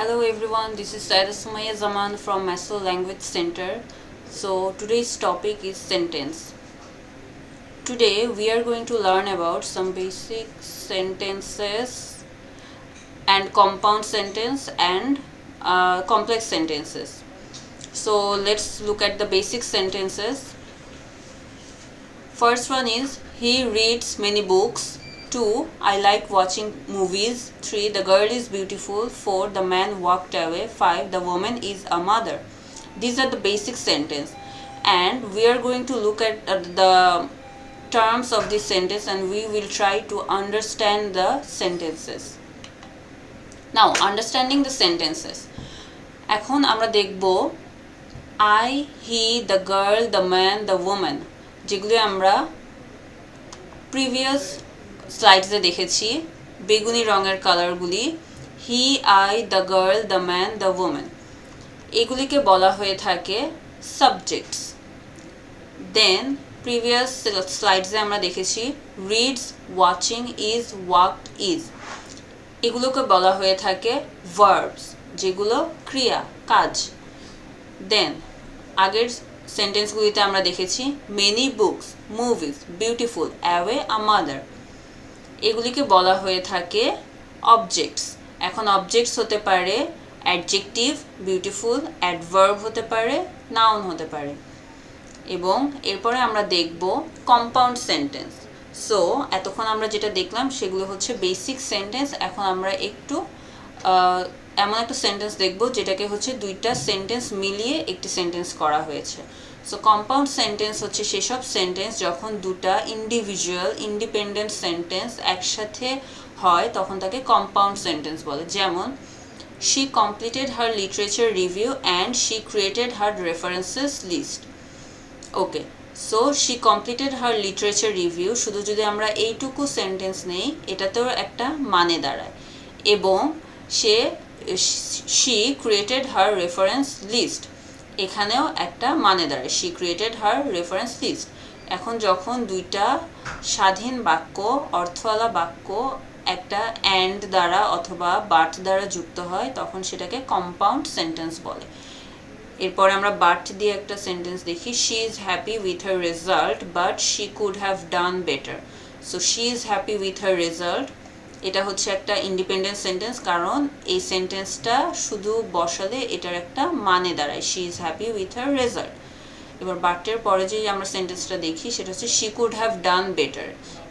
Hello everyone, this is Sumaya Zaman from Maso Language Center. So today's topic is sentence. Today we are going to learn about some basic sentences and compound sentence and complex sentences. So let's look at the basic sentences. First one is he reads many books. 2. I like watching movies. 3. The girl is beautiful. 4. The man walked away. 5. The woman is a mother. These are the basic sentence, and we are going to look at the terms of this sentence and we will try to understand the sentences. Now, understanding the sentences. এখন আমরা দেখব I, he, the girl, the man, the woman, যেগুলো আমরা previous স্লাইডসে দেখেছি বেগুনি রঙের কালারগুলি he, I, the girl, the man, the woman, এগুলিকে বলা হয়ে থাকে সাবজেক্টস। দেন প্রিভিয়াস স্লাইডসে আমরা দেখেছি reads, watching, is, walked, is, এগুলোকে বলা হয়ে থাকে ভার্বস, যেগুলো ক্রিয়া, কাজ। দেন আগের সেন্টেন্সগুলিতে আমরা দেখেছি many books, movies, beautiful, away a mother, এগুলিকে বলা হয়ে থাকে অবজেক্টস। এখন অবজেক্টস হতে পারে অ্যাডজেক্টিভ, বিউটিফুল, অ্যাডভার্ব হতে পারে, নাউন হতে পারে। এবং এরপরে আমরা দেখব কম্পাউন্ড সেন্টেন্স। সো এতক্ষণ আমরা যেটা দেখলাম সেগুলো হচ্ছে বেসিক সেন্টেন্স। এখন আমরা একটু এমন একটা সেন্টেন্স দেখব যেটাকে হচ্ছে দুইটা সেন্টেন্স মিলিয়ে একটি সেন্টেন্স করা হয়েছে। সো কম্পাউন্ড সেন্টেন্স হচ্ছে সেসব সেন্টেন্স যখন দুটা ইন্ডিভিজুয়াল ইন্ডিপেন্ডেন্ট সেন্টেন্স একসাথে হয় তখন তাকে কম্পাউন্ড সেন্টেন্স বলে। যেমন she completed her literature review and she created her references list. Okay, so she completed her literature review, শুধু যদি আমরা এইটুকু সেন্টেন্স নেই এটাতেও একটা মানে দাঁড়ায়। এবং she created her reference list, এখানেও একটা মানে দাঁড়ায়, she created her reference list। এখন যখন দুইটা স্বাধীন বাক্য, অর্থওয়ালা বাক্য একটা অ্যান্ড দ্বারা অথবা বাট দ্বারা যুক্ত হয় তখন সেটাকে কম্পাউন্ড সেন্টেন্স বলে। এরপরে আমরা বাট দিয়ে একটা সেন্টেন্স দেখি she is happy with her result but she could have done better. So she is happy with her result, এটা হচ্ছে একটা ইন্ডিপেন্ডেন্ট সেন্টেন্স কারণ এই সেন্টেন্সটা শুধু বসালে এটার একটা মানে দাঁড়ায় she is happy with her result। এবার বাটের পরে যে আমরা সেন্টেন্সটা দেখি সেটা হচ্ছে she could have done better,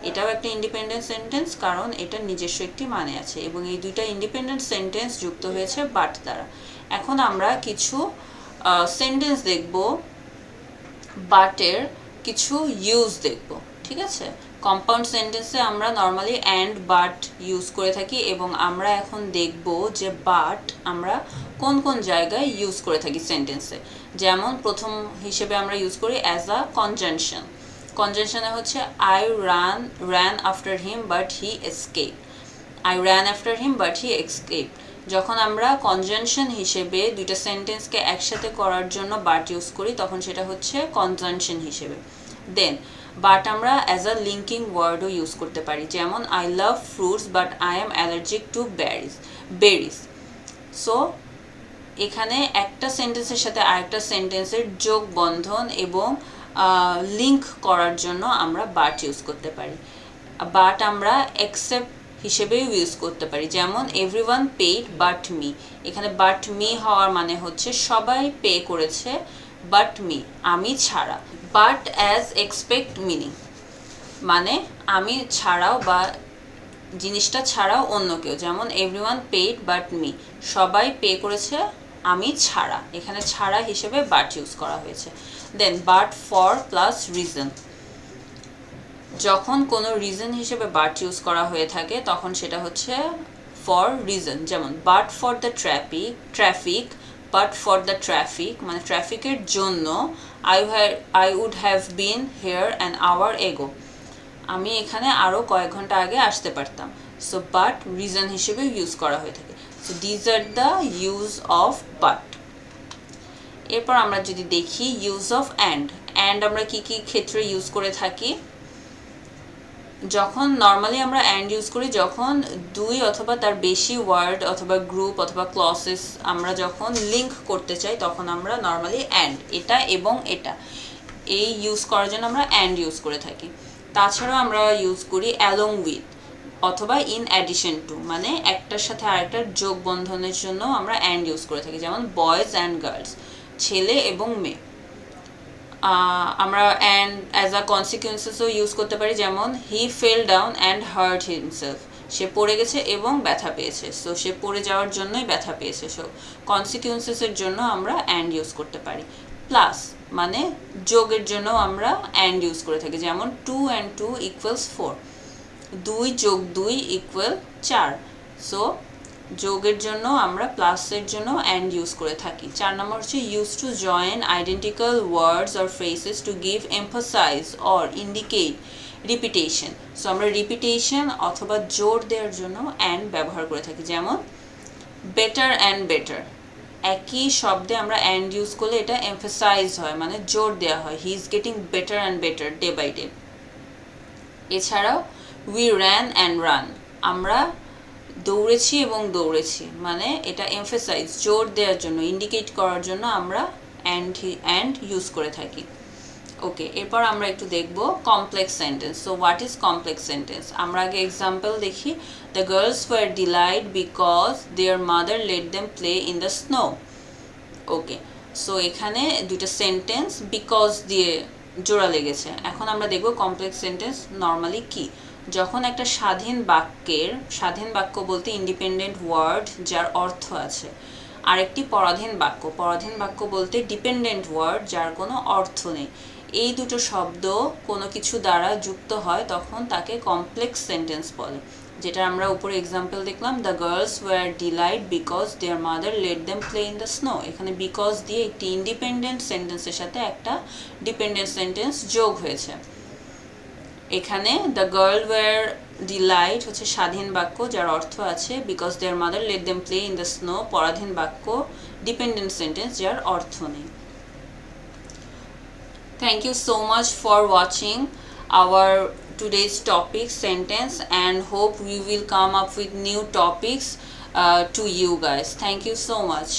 এটাও একটা ইন্ডিপেন্ডেন্ট সেন্টেন্স কারণ এটা নিজস্ব একটি মানে আছে এবং এই দুইটা ইন্ডিপেন্ডেন্ট সেন্টেন্স যুক্ত হয়েছে বাট দ্বারা। এখন আমরা কিছু সেন্টেন্স দেখব, বাটের কিছু ইউজ দেখব, ঠিক আছে? কম্পাউন্ড সেন্টেন্সে আমরা নর্মালি অ্যান্ড বাট ইউজ করে থাকি এবং আমরা এখন দেখব যে বাট আমরা কোন কোন জায়গায় ইউজ করে থাকি সেন্টেন্সে। যেমন প্রথম হিসেবে আমরা ইউজ করি অ্যাজ আ কনজাংশন। কনজাংশনে হচ্ছে I ran after him but he escaped, I ran after him but he escaped। যখন আমরা কনজাংশন হিসেবে দুইটা সেন্টেন্সকে একসাথে করার জন্য বাট ইউজ করি তখন সেটা হচ্ছে কনজাংশন হিসেবে। দেন বাট আমরা অ্যাজ আ লিঙ্কিং ওয়ার্ডও ইউজ করতে পারি, যেমন I love fruits but I am allergic to berries. So এখানে একটা সেন্টেন্সের সাথে আরেকটা সেন্টেন্সের যোগ বন্ধন এবং লিঙ্ক করার জন্য আমরা বাট ইউজ করতে পারি। বাট আমরা অ্যাকসেপ্ট হিসেবেও ইউজ করতে পারি, যেমন এভরিওয়ান পেইড বাট মি, এখানে বাট মি হওয়ার মানে হচ্ছে সবাই পে করেছে বাট মি, আমি ছাড়া। বাট অ্যাজ এক্সপেক্ট মিনিং মানে আমি ছাড়াও বা জিনিসটা ছাড়াও অন্য কেউ, যেমন এভরিওয়ান পেইড বাট মি, সবাই পে করেছে আমি ছাড়া, এখানে ছাড়া হিসেবে বাট ইউজ করা হয়েছে। দেন বাট ফর প্লাস রিজন, যখন কোনো রিজন হিসেবে বাট ইউজ করা হয়ে থাকে তখন সেটা হচ্ছে ফর রিজন। যেমন but for the traffic but for the traffic মানে ট্রাফিকের জন্য I would have been here an hour ago, আমি এখানে আরও কয়েক ঘন্টা আগে আসতে পারতাম। সো বাট রিজন হিসেবে ইউজ করা হয়ে থাকে। So these are the use of but. এরপর আমরা যদি দেখি ইউজ অফ অ্যান্ড আমরা কি কি ক্ষেত্রে ইউজ করে থাকি। যখন নর্মালি আমরা অ্যান্ড ইউজ করি যখন দুই অথবা তার বেশি ওয়ার্ড অথবা গ্রুপ অথবা ক্লসেস আমরা যখন লিঙ্ক করতে চাই তখন আমরা নর্মালি অ্যান্ড, এটা এবং এটা, এই ইউজ করার জন্য আমরা অ্যান্ড ইউজ করে থাকি। তাছাড়াও আমরা ইউজ করি অ্যালং উইথ অথবা ইন অ্যাডিশন টু, মানে একটার সাথে আরেকটার যোগ বন্ধনের জন্য আমরা অ্যান্ড ইউজ করে থাকি, যেমন বয়েজ অ্যান্ড গার্লস, ছেলে এবং মেয়ে। আমরা অ্যান্ড অ্যাজ আ কনসিকুয়েন্সেসও ইউজ করতে পারি, যেমন he fell down and hurt himself, সে পড়ে গেছে এবং ব্যথা পেয়েছে, সো সে পড়ে যাওয়ার জন্যই ব্যথা পেয়েছে, সো কনসিকুয়েন্সেসের জন্য আমরা অ্যান্ড ইউজ করতে পারি। প্লাস মানে যোগের জন্য আমরা অ্যান্ড ইউজ করে থাকি, যেমন 2 and 2 = 4, 2 + 2 = 4, সো যোগের জন্য আমরা প্লাসের জন্য অ্যান্ড ইউজ করে থাকি। 4 নম্বর হচ্ছে use to join identical words or phrases to give emphasize or indicate repetition, so আমরা রিপিটেশন অথবা জোর দেওয়ার জন্য অ্যান্ড ব্যবহার করে থাকি, যেমন বেটার অ্যান্ড বেটার, একই শব্দে আমরা অ্যান্ড ইউজ করলে এটা এমফাসাইজ হয়, মানে জোর দেওয়া হয়, he is getting better and better day by day. এছাড়াও উই র্যান অ্যান্ড রান, আমরা দৌড়েছি এবং দৌড়েছি, মানে এটা এমফাসাইজ জোর দেওয়ার জন্য, ইন্ডিকেট করার জন্য আমরা অ্যান্ড ইউজ করে থাকি। ওকে, এরপর আমরা একটু দেখব complex sentence. So what is complex sentence? আমরা আগে এক্সাম্পল দেখি। The girls were delight because their mother let them play in the snow. Okay, so এখানে দুইটা সেন্টেন্স বিকজ দিয়ে জোড়া লেগেছে। এখন আমরা দেখব কমপ্লেক্স সেন্টেন্স নর্মালি কি। যখন একটা স্বাধীন বাক্য বলতে ইন্ডিপেন্ডেন্ট ওয়ার্ড যার অর্থ আছে, আরেকটি পরাধীন বাক্য বলতে ডিপেন্ডেন্ট ওয়ার্ড যার কোনো অর্থ নেই, এই দুটো শব্দ কোনো কিছু দ্বারা যুক্ত হয় তখন তাকে কমপ্লেক্স সেন্টেন্স বলে। যেটা আমরা উপরে এক্সাম্পল দেখলাম, the girls were delight because their mother let them play in the snow. এখানে বিকজ দিয়ে একটি ইন্ডিপেন্ডেন্ট সেন্টেন্সের সাথে একটা ডিপেন্ডেন্ট সেন্টেন্স যোগ হয়েছে। এখানে দ্য গার্ল ওয়ার ডিলাইট হচ্ছে স্বাধীন বাক্য যার অর্থ আছে, because their mother let them play in the snow পরাধীন বাক্য, ডিপেন্ডেন্ট সেন্টেন্স যার অর্থ নেই। Thank you so much for watching our today's topic sentence, and hope we will come up with new topics to you guys. Thank you so much.